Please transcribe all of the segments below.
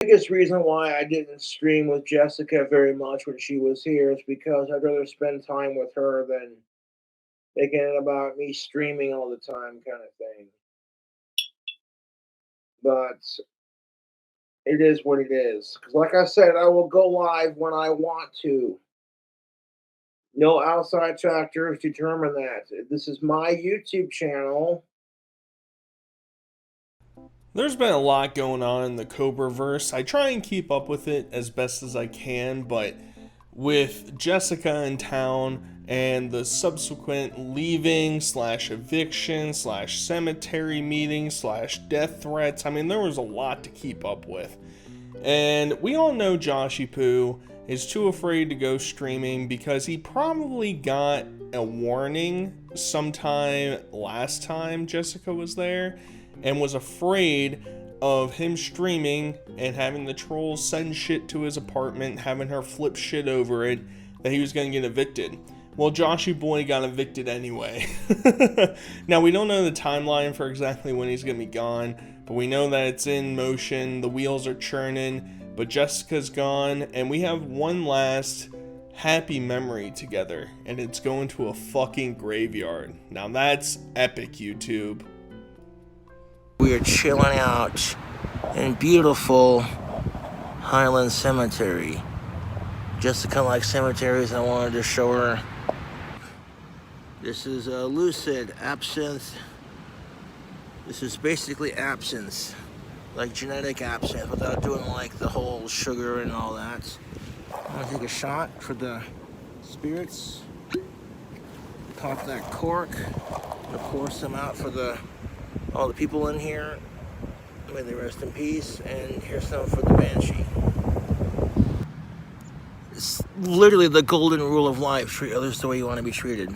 Biggest reason why I didn't stream with Jessica very much when she was here is because I'd rather spend time with her than thinking about me streaming all the time kind of thing. But it is what it is. Because, like I said, I will go live when I want to. No outside factors determine that. This is my YouTube channel. There's been a lot going on in the Cobraverse. I try and keep up with it as best as I can, but with Jessica in town and the subsequent leaving slash eviction slash cemetery meeting slash death threats, I mean, there was a lot to keep up with. And we all know Joshy Poo is too afraid to go streaming because he probably got a warning sometime last time Jessica was there and was afraid of him streaming and having the trolls send shit to his apartment, having her flip shit over it, that he was going to get evicted. Well, Joshy Boy got evicted anyway. Now, we don't know the timeline for exactly when he's going to be gone, but we know that it's in motion, the wheels are churning, but Jessica's gone, and we have one last happy memory together, and it's going to a fucking graveyard. Now, that's epic, YouTube. We are chilling out in beautiful Highland Cemetery. Jessica likes cemeteries. I wanted to show her. This is a lucid absinthe. This is basically absinthe, like genetic absinthe, without doing like the whole sugar and all that. I'm gonna take a shot for the spirits. Pop that cork. I'm gonna pour some out for all the people in here. May they rest in peace. And here's some for the Banshee. It's literally the golden rule of life. Treat others the way you want to be treated.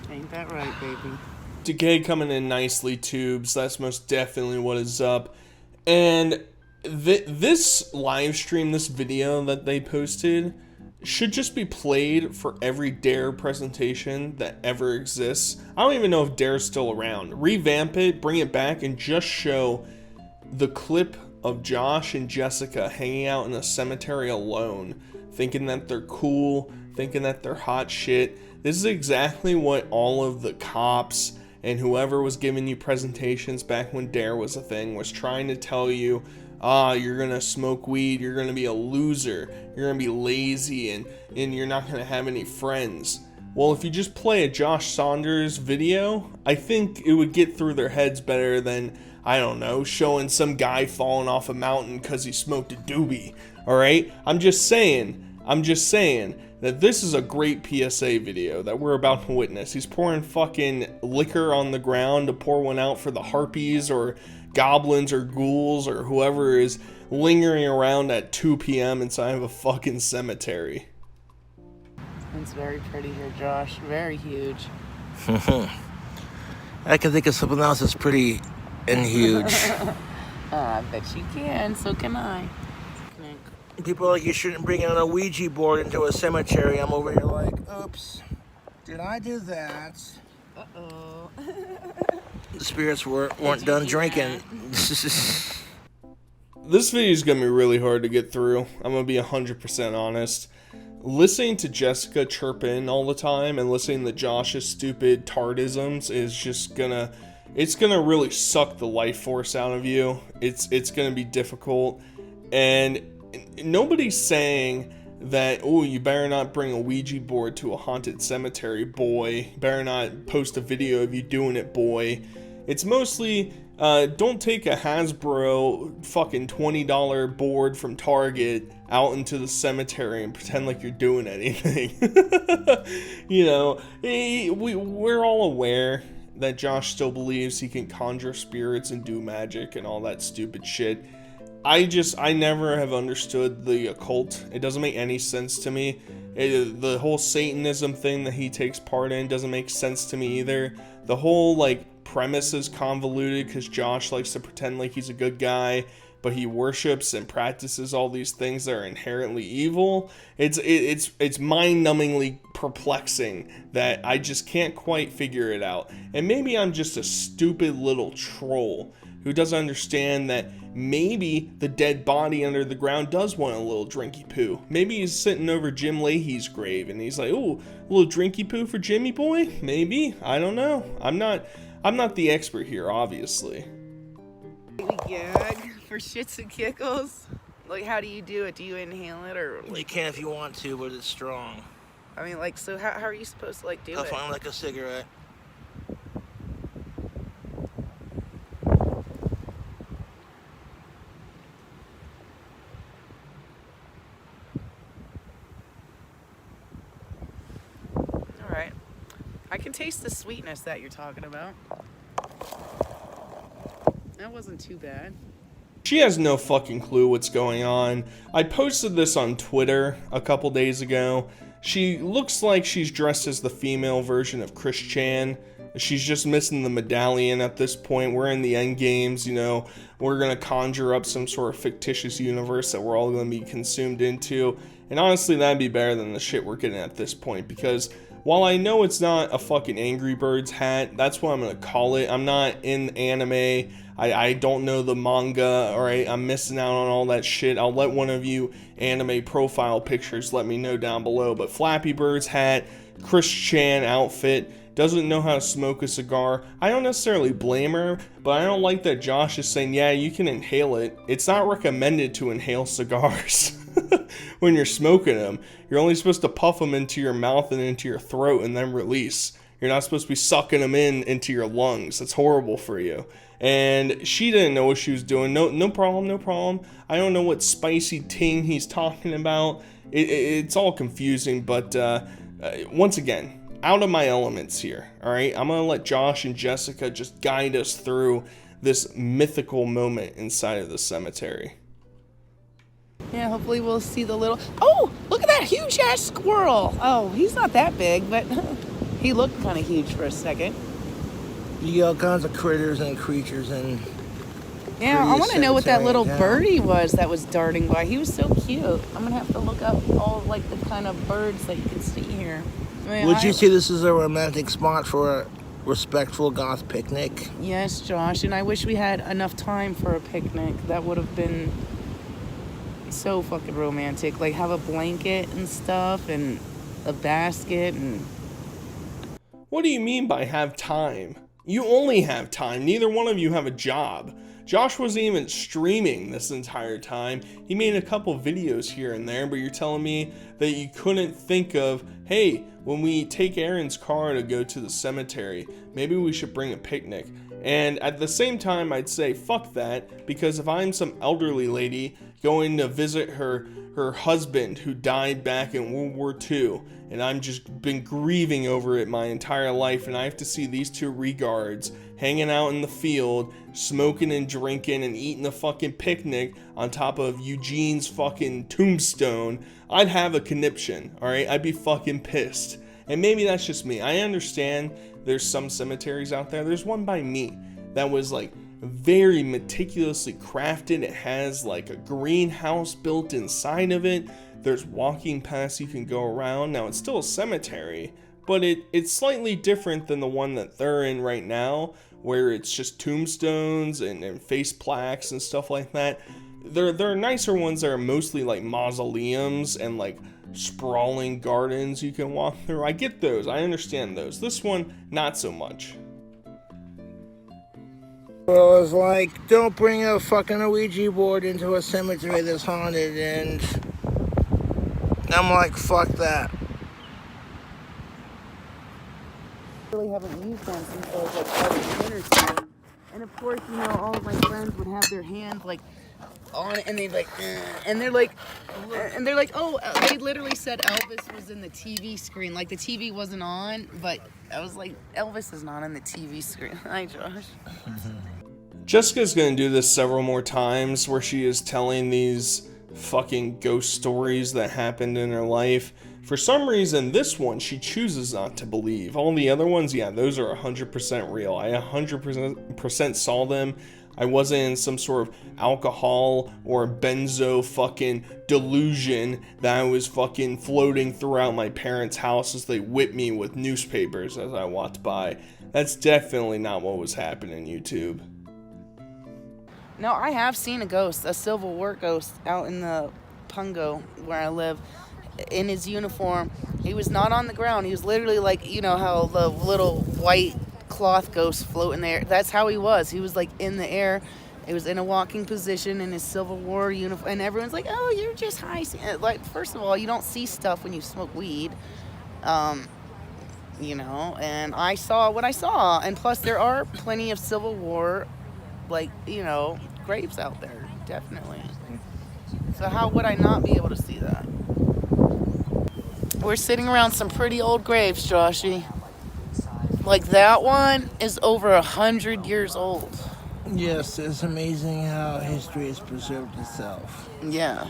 Ain't that right, baby? Decay coming in nicely, tubes. That's most definitely what is up. And this live stream, this video that they posted, should just be played for every Dare presentation that ever exists. I don't even know if Dare's still around. Revamp it, bring it back, and just show the clip of Josh and Jessica hanging out in a cemetery alone, thinking that they're cool, thinking that they're hot shit. This is exactly what all of the cops and whoever was giving you presentations back when Dare was a thing was trying to tell you. You're gonna smoke weed, you're gonna be a loser, you're gonna be lazy, and you're not gonna have any friends. Well, if you just play a Josh Saunders video, I think it would get through their heads better than, I don't know, showing some guy falling off a mountain because he smoked a doobie, alright? I'm just saying that this is a great PSA video that we're about to witness. He's pouring fucking liquor on the ground to pour one out for the harpies or goblins or ghouls or whoever is lingering around at 2 p.m. inside of a fucking cemetery. It's very pretty here, Josh. Very huge. I can think of something else that's pretty and huge. I bet you can. So can I. People are like, you shouldn't bring out a Ouija board into a cemetery. I'm over here like, oops, did I do that? Uh-oh. The spirits weren't done drinking. This video is going to be really hard to get through. I'm going to be 100% honest. Listening to Jessica chirp in all the time and listening to Josh's stupid tardisms is just gonna, it's gonna really suck the life force out of you. It's gonna be difficult. And nobody's saying that, oh, you better not bring a Ouija board to a haunted cemetery, boy. Better not post a video of you doing it, boy. It's mostly, don't take a Hasbro fucking $20 board from Target out into the cemetery and pretend like you're doing anything. You know, we're all aware that Josh still believes he can conjure spirits and do magic and all that stupid shit. I never have understood the occult. It doesn't make any sense to me. The whole Satanism thing that he takes part in doesn't make sense to me either. The whole, like, premise is convoluted because Josh likes to pretend like he's a good guy, but he worships and practices all these things that are inherently evil. It's mind-numbingly perplexing that I just can't quite figure it out. And maybe I'm just a stupid little troll who doesn't understand that maybe the dead body under the ground does want a little drinky poo. Maybe he's sitting over Jim Leahy's grave and he's like, "Ooh, a little drinky poo for Jimmy boy?" Maybe. I don't know. I'm not the expert here, obviously. Baby gag for shits and giggles. Like, how do you do it? Do you inhale it or? You can if you want to, but it's strong. I mean, like, so how are you supposed to like do I'll it? find like a cigarette. All right, I can taste the sweetness that you're talking about. That wasn't too bad. She has no fucking clue what's going on. I posted this on Twitter a couple days ago. She looks like she's dressed as the female version of Chris Chan. She's just missing the medallion at this point. We're in the end games, you know. We're going to conjure up some sort of fictitious universe that we're all going to be consumed into. And honestly, that'd be better than the shit we're getting at this point, because while I know it's not a fucking Angry Birds hat, that's what I'm going to call it. I'm not in anime. I don't know the manga, alright? I'm missing out on all that shit. I'll let one of you anime profile pictures let me know down below. But Flappy Bird's hat, Chris Chan outfit, doesn't know how to smoke a cigar. I don't necessarily blame her, but I don't like that Josh is saying, yeah, you can inhale it. It's not recommended to inhale cigars when you're smoking them. You're only supposed to puff them into your mouth and into your throat and then release. You're not supposed to be sucking them into your lungs. That's horrible for you. And she didn't know what she was doing. No problem. I don't know what spicy ting he's talking about. It's all confusing, but once again, out of my elements here, all right? I'm going to let Josh and Jessica just guide us through this mythical moment inside of the cemetery. Yeah, hopefully we'll see the little... Oh, look at that huge-ass squirrel. Oh, he's not that big, but he looked kind of huge for a second. You get all kinds of critters and creatures and... Yeah, I want to know what that little Yeah. birdie was that was darting by. He was so cute. I'm going to have to look up all of, like, the kind of birds that you can see here. I mean, Would you say this is a romantic spot for a respectful goth picnic? Yes, Josh, and I wish we had enough time for a picnic. That would have been so fucking romantic. Like, have a blanket and stuff and a basket and... What do you mean by have time? You only have time. Neither one of you have a job. Josh wasn't even streaming this entire time. He made a couple videos here and there, but you're telling me that you couldn't think of, hey, when we take Aaron's car to go to the cemetery, maybe we should bring a picnic. And at the same time, I'd say, fuck that, because if I'm some elderly lady going to visit her husband who died back in World War II, and I'm just been grieving over it my entire life, and I have to see these two regards hanging out in the field, smoking and drinking and eating a fucking picnic on top of Eugene's fucking tombstone, I'd have a conniption, alright? I'd be fucking pissed. And maybe that's just me. I understand there's some cemeteries out there. There's one by me that was like very meticulously crafted. It has like a greenhouse built inside of it. There's walking paths you can go around. Now it's still a cemetery, but it's slightly different than the one that they're in right now, where it's just tombstones and face plaques and stuff like that. There are nicer ones that are mostly like mausoleums and like sprawling gardens you can walk through. I get those. I understand those. This one, not so much. Well, it's like, don't bring a fucking Ouija board into a cemetery that's haunted, and I'm like, fuck that. I really haven't used them since I was like probably 10 or so. And of course, you know, all of my friends would have their hands like on it, and they'd like, and they're like, oh, they literally said Elvis was in the TV screen. Like the TV wasn't on, but I was like, Elvis is not on the TV screen. Hi, Josh. Jessica's gonna do this several more times, where she is telling these fucking ghost stories that happened in her life. For some reason, this one she chooses not to believe. All the other ones, yeah, those are 100% real. I 100% saw them. I wasn't in some sort of alcohol or benzo fucking delusion that I was fucking floating throughout my parents' house as they whipped me with newspapers as I walked by. That's definitely not what was happening, YouTube. No, I have seen a ghost, a Civil War ghost, out in the Pungo where I live, in his uniform. He was not on the ground. He was literally like, you know how the little white cloth ghosts float in the air. That's how he was. He was like in the air. He was in a walking position in his Civil War uniform, and everyone's like, "Oh, you're just high." Like, first of all, you don't see stuff when you smoke weed, you know. And I saw what I saw, and plus, there are plenty of Civil War, like, you know, graves out there, definitely. So how would I not be able to see that? We're sitting around some pretty old graves, Joshy. Like, that one is over 100 years old. Yes, it's amazing how history has preserved itself. Yeah.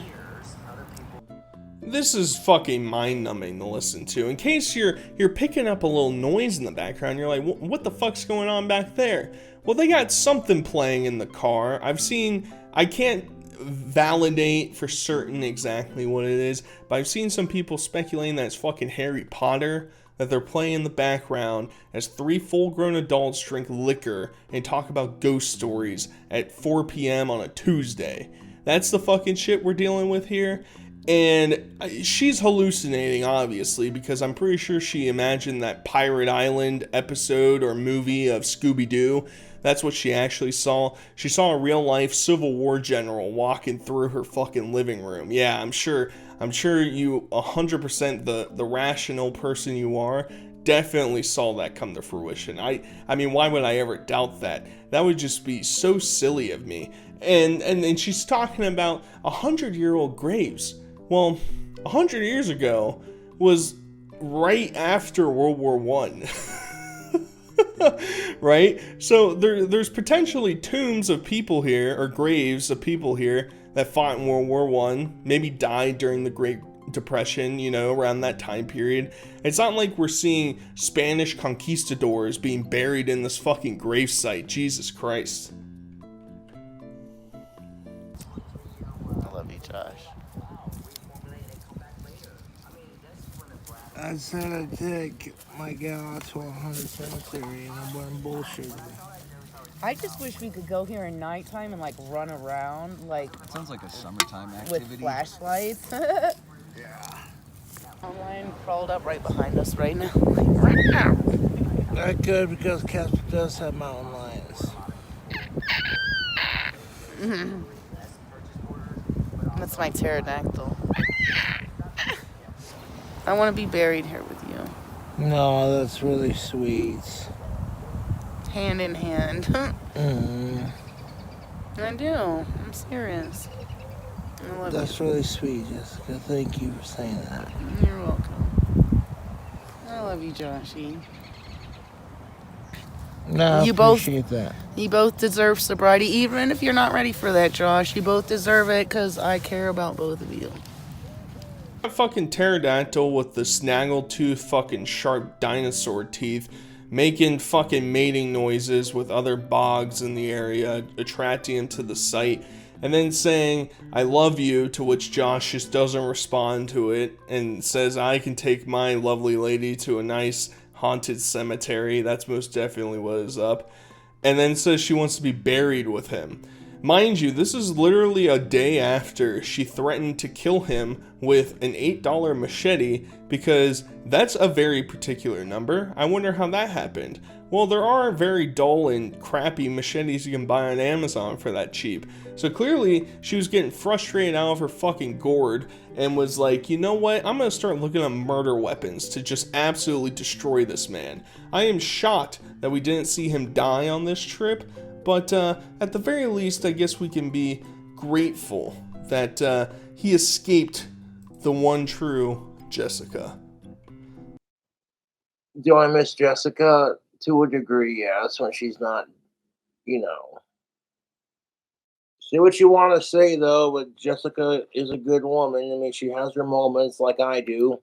This is fucking mind-numbing to listen to. In case you're picking up a little noise in the background, you're like, what the fuck's going on back there? Well, they got something playing in the car. I can't validate for certain exactly what it is, but I've seen some people speculating that it's fucking Harry Potter that they're playing in the background as 3 full-grown adults drink liquor and talk about ghost stories at 4 p.m. on a Tuesday. That's the fucking shit we're dealing with here. And she's hallucinating, obviously, because I'm pretty sure she imagined that Pirate Island episode or movie of Scooby-Doo. That's what she actually saw. She saw a real-life Civil War general walking through her fucking living room. Yeah, I'm sure you 100%, the rational person you are, definitely saw that come to fruition. I mean, why would I ever doubt that? That would just be so silly of me. And she's talking about 100-year-old graves. Well, 100 years ago was right after World War I. Right? So there's potentially tombs of people here, or graves of people here that fought in World War I, maybe died during the Great Depression, you know, around that time period. It's not like we're seeing Spanish conquistadors being buried in this fucking gravesite. Jesus Christ. I love you, Josh. I said I'd take my gal out to a haunted cemetery and I wasn't bullshitting. I just wish we could go here at nighttime and like run around like Sounds like a summertime activity. with flashlights. Yeah. Lion crawled up right behind us right now. Not good because Casper does have mountain lions. That's my pterodactyl. I want to be buried here with you. No, that's really sweet. Hand in hand. I do. I'm serious. I love That's you. really sweet, Jessica. Thank you for saying that. You're welcome. I love you, Joshy. No, I You both- appreciate that. You both deserve sobriety, even if you're not ready for that, Josh. You both deserve it because I care about both of you. A fucking pterodactyl with the snaggletooth fucking sharp dinosaur teeth making fucking mating noises with other bogs in the area, attracting him to the site, and then saying, "I love you," to which Josh just doesn't respond to it and says, "I can take my lovely lady to a nice haunted cemetery." That's most definitely what is up. And then says she wants to be buried with him. Mind you, this is literally a day after she threatened to kill him with an $8 machete, because that's a very particular number. I wonder how that happened. Well, there are very dull and crappy machetes you can buy on Amazon for that cheap. So clearly, she was getting frustrated out of her fucking gourd and was like, you know what, I'm gonna start looking at murder weapons to just absolutely destroy this man. I am shocked that we didn't see him die on this trip, but at the very least, I guess we can be grateful that he escaped the one true Jessica. Do I miss Jessica? To a degree, yes, when she's not, you know. Say what you want to say, though, but Jessica is a good woman. I mean, she has her moments like I do.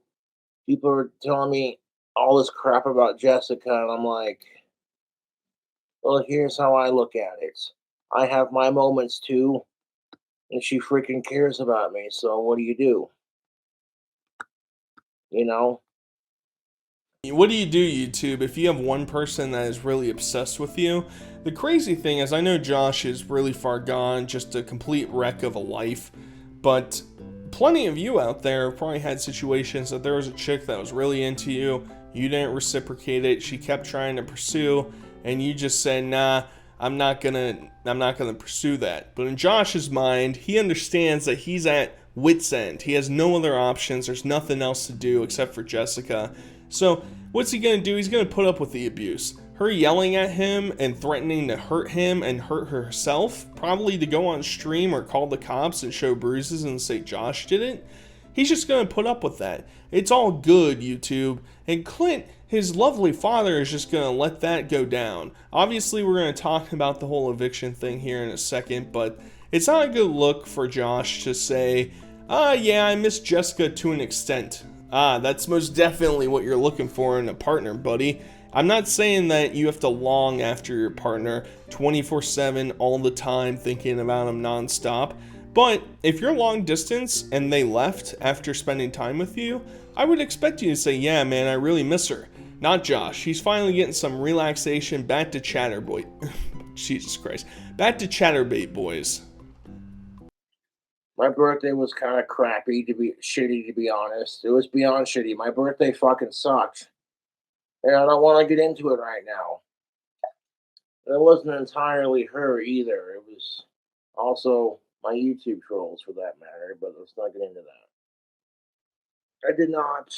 People are telling me all this crap about Jessica, and I'm like, well, here's how I look at it. I have my moments too, and she freaking cares about me. So what do you do? You know? What do you do, YouTube, if you have one person that is really obsessed with you? The crazy thing is, I know Josh is really far gone, just a complete wreck of a life, but plenty of you out there have probably had situations that there was a chick that was really into you, you didn't reciprocate it, she kept trying to pursue, and you just said, nah, I'm not gonna pursue that. But in Josh's mind, he understands that he's at wit's end. He has no other options. There's nothing else to do except for Jessica. So what's he gonna do? He's gonna put up with the abuse. Her yelling at him and threatening to hurt him and hurt herself, probably to go on stream or call the cops and show bruises and say Josh did it. He's just gonna put up with that. It's all good, YouTube. And Clint, his lovely father, is just gonna let that go down. Obviously, we're gonna talk about the whole eviction thing here in a second, but it's not a good look for Josh to say, yeah, I miss Jessica to an extent. That's most definitely what you're looking for in a partner, buddy. I'm not saying that you have to long after your partner 24/7 all the time, thinking about him nonstop. But if you're long distance and they left after spending time with you, I would expect you to say, yeah, man, I really miss her. Not Josh. He's finally getting some relaxation. Back to Chatterboy. Jesus Christ. Back to Chatterbait boys. My birthday was kind of shitty, to be honest. It was beyond shitty. My birthday fucking sucked. And I don't want to get into it right now. And it wasn't entirely her either. It was also my YouTube trolls, for that matter, but let's not get into that. I did not.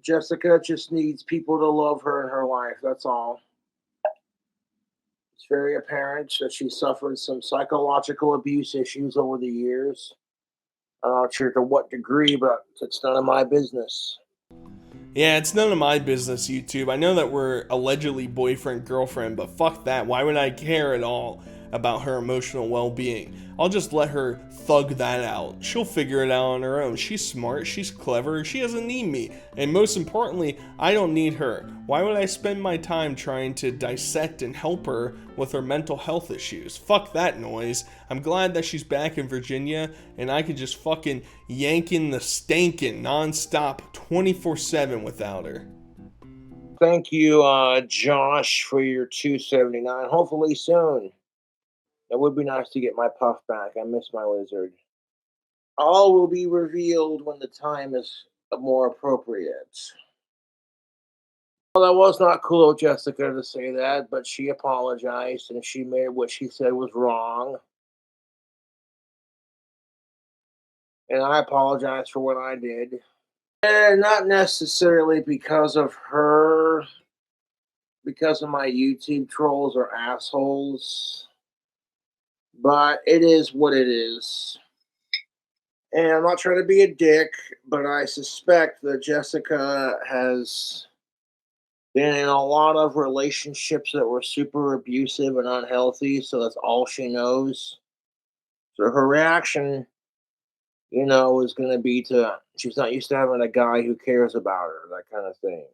Jessica just needs people to love her in her life, that's all. It's very apparent that she suffered some psychological abuse issues over the years. I'm not sure to what degree, but it's none of my business. Yeah, it's none of my business, YouTube. I know that we're allegedly boyfriend-girlfriend, but fuck that. Why would I care at all about her emotional well-being? I'll just let her thug that out. She'll figure it out on her own. She's smart, she's clever, she doesn't need me. And most importantly, I don't need her. Why would I spend my time trying to dissect and help her with her mental health issues? Fuck that noise. I'm glad that she's back in Virginia and I could just fucking yanking the stankin' non-stop 24/7 without her. Thank you, Josh, for your $2.79. Hopefully soon. It would be nice to get my puff back. I miss my lizard. All will be revealed when the time is more appropriate. Well, that was not cool of Jessica to say that, but she apologized and she made what she said was wrong. And I apologize for what I did. And not necessarily because of her, because of my YouTube trolls or assholes. But it is what it is. And I'm not trying to be a dick, but I suspect that Jessica has been in a lot of relationships that were super abusive and unhealthy, so that's all she knows. So her reaction, is going to be she's not used to having a guy who cares about her, that kind of thing.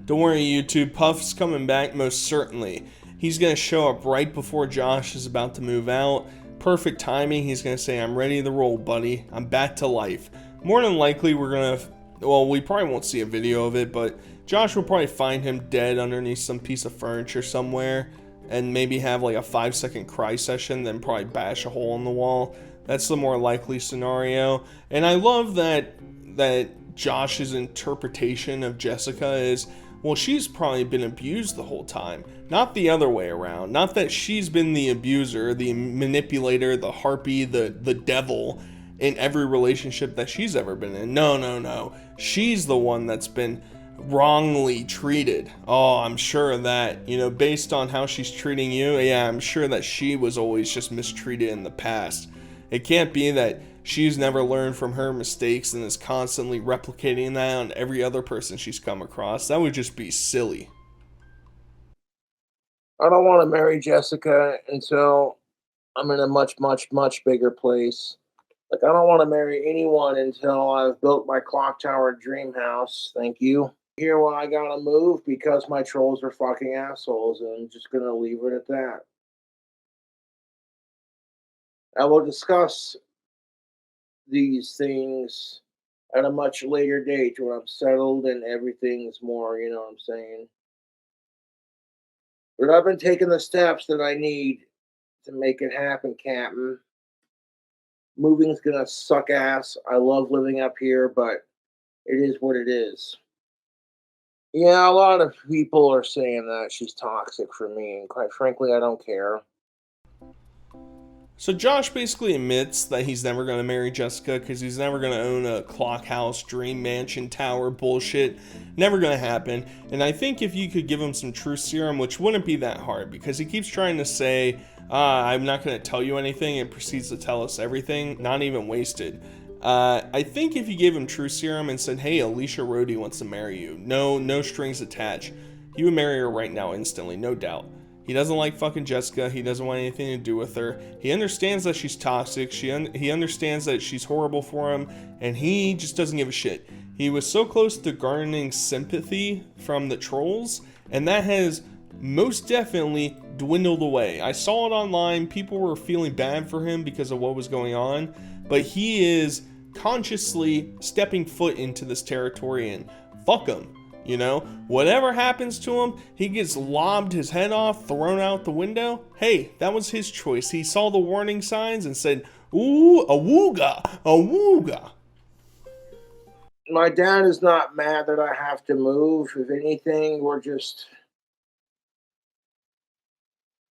Don't worry, YouTube. Puff's coming back most certainly. He's going to show up right before Josh is about to move out. Perfect timing. He's going to say, I'm ready to roll, buddy. I'm back to life. More than likely, we're going to... Well, we probably won't see a video of it, but Josh will probably find him dead underneath some piece of furniture somewhere and maybe have like a 5-second cry session, then probably bash a hole in the wall. That's the more likely scenario. And I love that Josh's interpretation of Jessica is, well, she's probably been abused the whole time. Not the other way around. Not that she's been the abuser, the manipulator, the harpy, the devil in every relationship that she's ever been in. No. She's the one that's been wrongly treated. Oh, I'm sure of that. Based on how she's treating you, yeah, I'm sure that she was always just mistreated in the past. It can't be that she's never learned from her mistakes and is constantly replicating that on every other person she's come across. That would just be silly. I don't want to marry Jessica until I'm in a much, much, much bigger place. Like, I don't want to marry anyone until I've built my clock tower dream house. Thank you. Here, well, I gotta move because my trolls are fucking assholes, and I'm just gonna leave it at that. I will discuss these things at a much later date when I'm settled and everything's more, you know what I'm saying? But I've been taking the steps that I need to make it happen, Captain. Moving's gonna suck ass. I love living up here, but it is what it is. Yeah, a lot of people are saying that she's toxic for me, and quite frankly, I don't care. So Josh basically admits that he's never going to marry Jessica because he's never going to own a clock house, dream mansion, tower bullshit. Never going to happen. And I think if you could give him some truth serum, which wouldn't be that hard because he keeps trying to say, I'm not going to tell you anything, and proceeds to tell us everything, not even wasted. I think if you gave him truth serum and said, hey, Alicia Rhodey wants to marry you, no strings attached, he would marry her right now instantly, no doubt. He doesn't like fucking Jessica. He doesn't want anything to do with her. He understands that she's toxic. He understands that she's horrible for him, and he just doesn't give a shit. He was so close to garnering sympathy from the trolls, and that has most definitely dwindled away. I saw it online. People were feeling bad for him because of what was going on, but he is consciously stepping foot into this territory, and fuck him. You know, whatever happens to him, he gets lobbed his head off, thrown out the window. Hey, that was his choice. He saw the warning signs and said, ooh, awooga, awooga. My dad is not mad that I have to move. If anything, we're just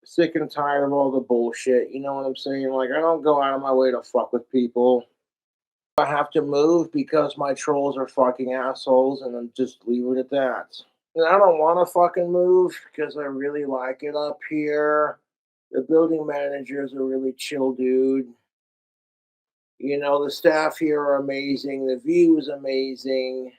sick and tired of all the bullshit. You know what I'm saying? Like, I don't go out of my way to fuck with people. I have to move because my trolls are fucking assholes, and then just leave it at that. And I don't want to fucking move because I really like it up here. The building manager is a really chill dude. You know, the staff here are amazing. The view is amazing.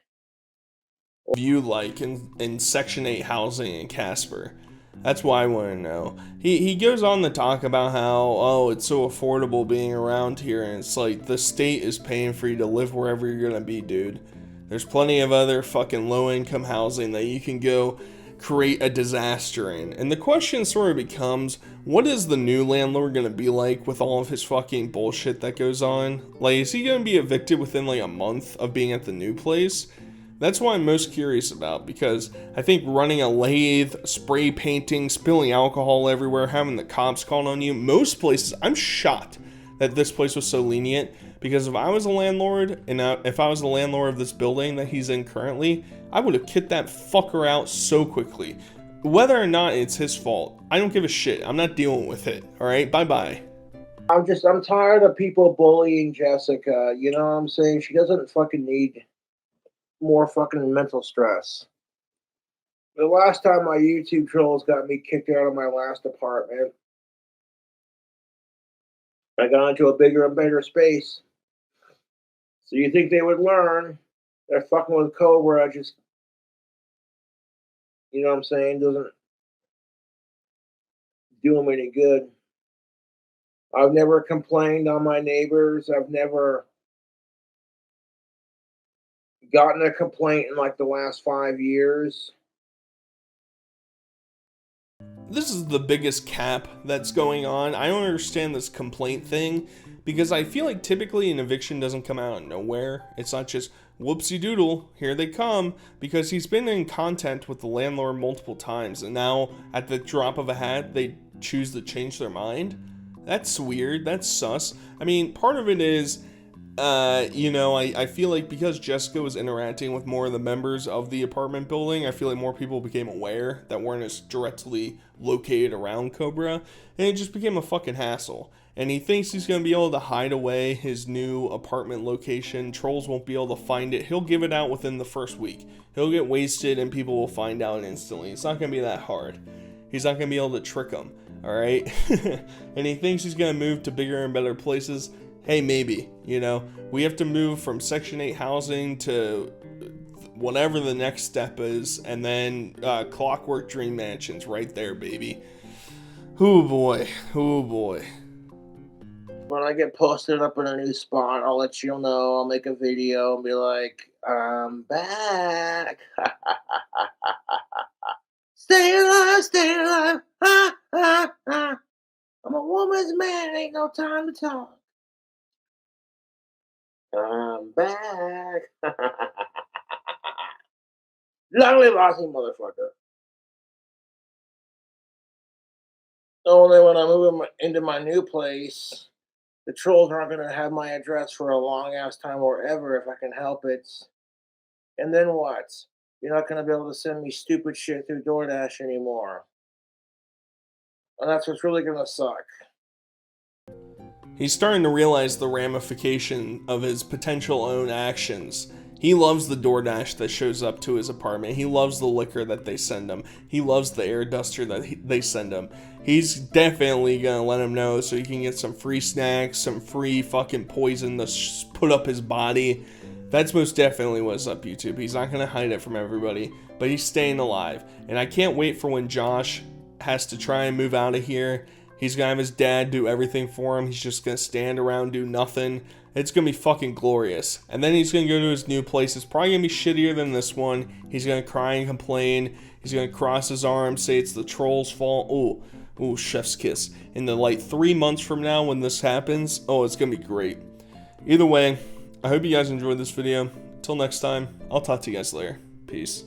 View like in Section 8 housing in Casper. That's why I want to know. He goes on to talk about how, oh, it's so affordable being around here, and it's like the state is paying for you to live wherever you're gonna be, dude. There's plenty of other fucking low-income housing that you can go create a disaster in. And the question sort of becomes, what is the new landlord gonna be like with all of his fucking bullshit that goes on? Like, is he gonna be evicted within like a month of being at the new place? That's what I'm most curious about, because I think running a lathe, spray painting, spilling alcohol everywhere, having the cops called on you, most places, I'm shocked that this place was so lenient, because if I was a landlord, and if I was the landlord of this building that he's in currently, I would have kicked that fucker out so quickly. Whether or not it's his fault, I don't give a shit. I'm not dealing with it, alright? Bye-bye. I'm tired of people bullying Jessica. You know what I'm saying? She doesn't fucking need more fucking mental stress. The last time my YouTube trolls got me kicked out of my last apartment, I got into a bigger and better space. So you think they would learn? They're fucking with Cobra. Just, you know what I'm saying, doesn't do them any good. I've never complained on my neighbors. I've never gotten a complaint in like the last 5 years. This is the biggest cap that's going on. I don't understand this complaint thing, because I feel like typically an eviction doesn't come out of nowhere. It's not just whoopsie doodle, here they come, because he's been in contact with the landlord multiple times, and now at the drop of a hat they choose to change their mind. That's weird. That's sus. I mean, part of it is, you know, I feel like because Jessica was interacting with more of the members of the apartment building, I feel like more people became aware that weren't as directly located around Cobra, and it just became a fucking hassle. And he thinks he's going to be able to hide away his new apartment location. Trolls won't be able to find it. He'll give it out within the first week. He'll get wasted and people will find out instantly. It's not going to be that hard. He's not going to be able to trick them, alright? And he thinks he's going to move to bigger and better places. Hey, maybe, you know, we have to move from Section 8 housing to whatever the next step is, and then Clockwork Dream Mansions right there, baby. Oh boy, oh boy. When I get posted up in a new spot, I'll let you know. I'll make a video and be like, I'm back. Stay alive, stay alive. Ha, ha, ha. I'm a woman's man, ain't no time to talk. I'm back. Long live Aussie, motherfucker. Only when I move into my new place, the trolls aren't going to have my address for a long ass time or ever if I can help it. And then what? You're not going to be able to send me stupid shit through DoorDash anymore. And that's what's really going to suck. He's starting to realize the ramification of his potential own actions. He loves the DoorDash that shows up to his apartment. He loves the liquor that they send him. He loves the air duster that they send him. He's definitely gonna let him know so he can get some free snacks, some free fucking poison to put up his body. That's most definitely what's up, YouTube. He's not gonna hide it from everybody, but he's staying alive. And I can't wait for when Josh has to try and move out of here. He's gonna have his dad do everything for him. He's just gonna stand around, do nothing. It's gonna be fucking glorious. And then he's gonna go to his new place. It's probably gonna be shittier than this one. He's gonna cry and complain. He's gonna cross his arms, say it's the troll's fault. Ooh, chef's kiss. In the like 3 months from now when this happens, it's gonna be great. Either way, I hope you guys enjoyed this video. Until next time, I'll talk to you guys later. Peace.